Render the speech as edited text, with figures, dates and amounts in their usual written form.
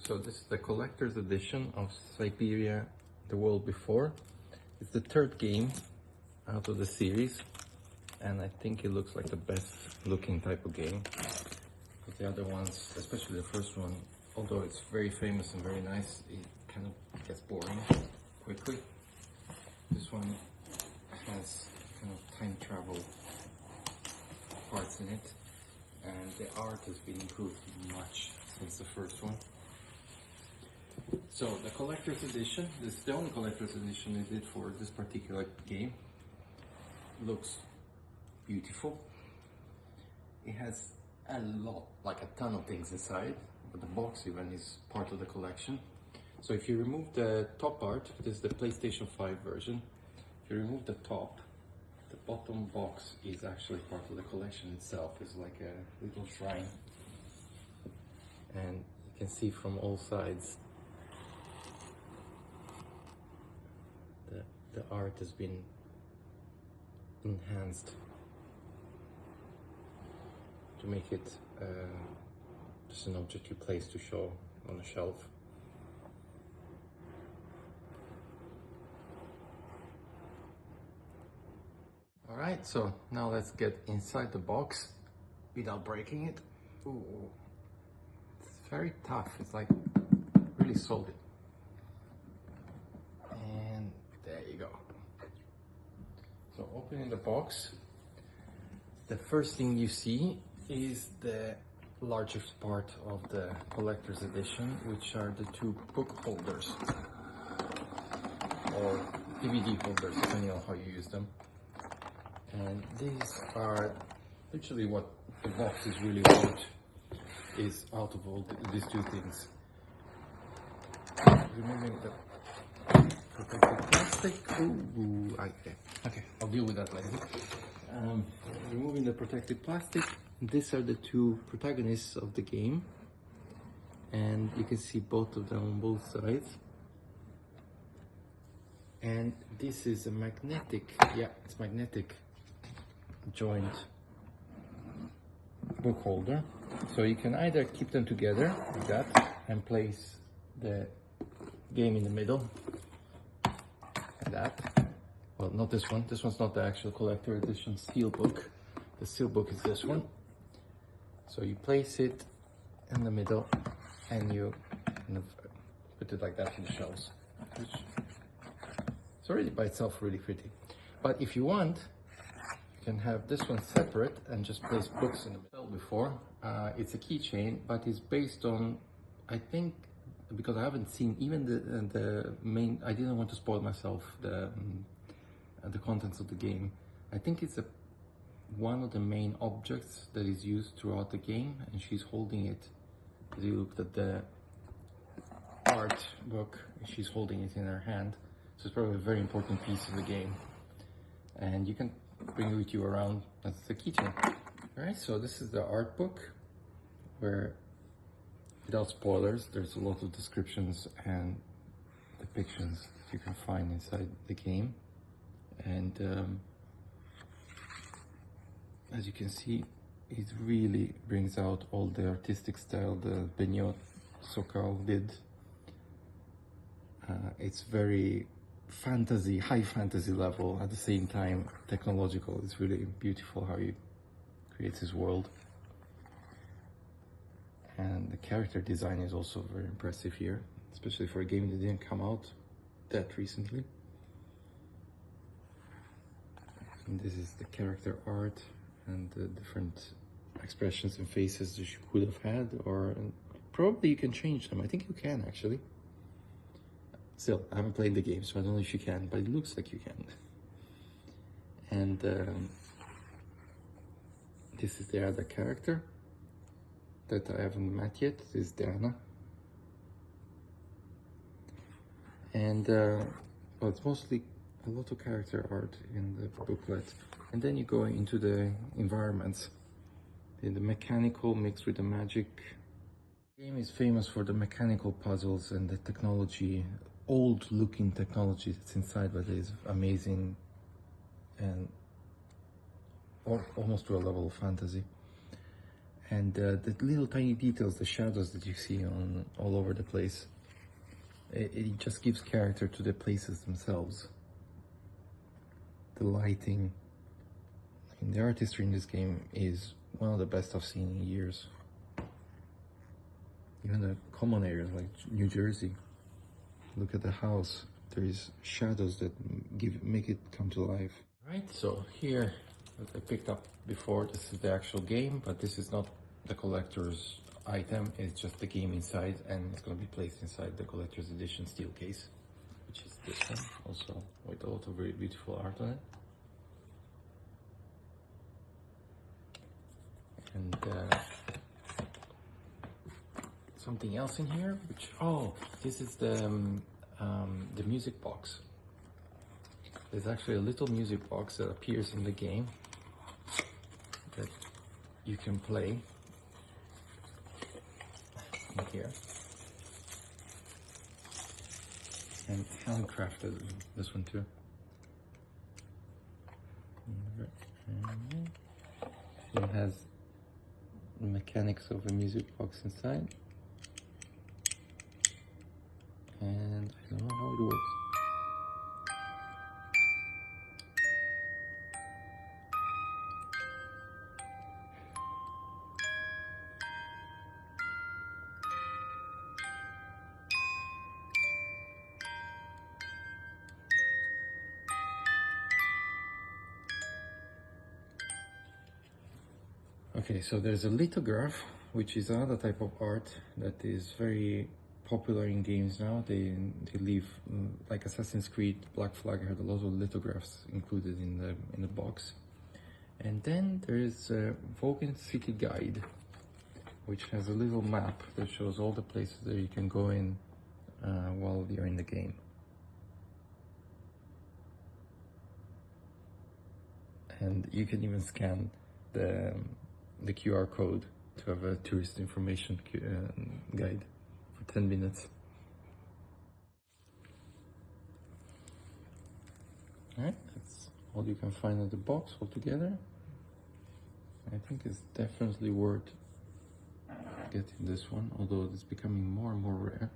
So this is the collector's edition of Syberia, The World Before. It's the third game out of the series, and I think it looks like the best looking type of game. But the other ones, especially the first one, although it's very famous and very nice, it kind of gets boring quickly. This one has kind of time travel parts in it, and the art has been improved much since the first one. So the collector's edition, this is the only collector's edition they did for this particular game. Looks beautiful. It has a lot, like a ton of things inside, but the box even is part of the collection. So if you remove the top art, this is the PlayStation 5 version. If you remove the top, the bottom box is actually part of the collection itself. It's like a little shrine. And you can see from all sides the art has been enhanced to make it just an object you place to show on a shelf. Alright, so now let's get inside the box without breaking it. Ooh, it's very tough, it's like really solid. And there you go. So opening the box, the first thing you see is the largest part of the collector's edition, which are the two book holders or DVD holders, depending on how you use them. And these are literally what the box is really about, is out of all these two things. Removing the protected plastic. Ooh, okay, I'll deal with that later. Removing the protected plastic. These are the two protagonists of the game, and you can see both of them on both sides. And this is a magnetic, it's magnetic joint book holder. So you can either keep them together like that and place the game in the middle like that. Well, not this one. This one's not the actual collector edition steel book. The steel book is this one. So you place it in the middle and you kind of put it like that in the shelves, which is already by itself really pretty. But if you want, you can have this one separate and just place books in the middle. Before, it's a keychain, but it's based on, I think, because I haven't seen even the main, I didn't want to spoil myself the contents of the game. I think it's one of the main objects that is used throughout the game, and she's holding it. As you looked at the art book, she's holding it in her hand. So it's probably a very important piece of the game, and you can bring it with you around as the keychain. Alright, so this is the art book, where, without spoilers, there's a lot of descriptions and depictions that you can find inside the game. And as you can see, it really brings out all the artistic style the Benoit Sokal did. It's very fantasy, high fantasy level, at the same time technological. It's really beautiful how he creates his world. And the character design is also very impressive here, especially for a game that didn't come out that recently. And this is the character art and the different expressions and faces that you could have had, or probably you can change them. I think you can actually. Still, I haven't played the game, so I don't know if you can, but it looks like you can. And this is the other character that I haven't met yet. This is Diana. And well, it's mostly a lot of character art in the booklet. And then you go into the environments, in the mechanical mixed with the magic. The game is famous for the mechanical puzzles and the technology, old looking technology that's inside, but it is amazing and almost to a level of fantasy. And the little tiny details, the shadows that you see on all over the place, it just gives character to the places themselves. The lighting, I mean, the artistry in this game is one of the best I've seen in years. Even the common areas like New Jersey, look at the house. There is shadows that make it come to life. Right, so here, as I picked up before, this is the actual game, but this is not the collector's item. It's just the game inside, and it's going to be placed inside the collector's edition steel case, which is this one, also with a lot of very beautiful art on it. And something else in here, which, oh, this is the music box. There's actually a little music box that appears in the game that you can play in here. And handcrafted, this one too. It has the mechanics of a music box inside. And I don't know how it works. Okay, so there's a lithograph, which is another type of art that is very popular in games now. They leave, like Assassin's Creed, Black Flag had a lot of lithographs included in the box. And then there is a Vulcan City Guide, which has a little map that shows all the places that you can go in while you're in the game. And you can even scan the QR code to have a tourist information guide for 10 minutes. Alright, that's all you can find in the box altogether. I think it's definitely worth getting this one, although it's becoming more and more rare.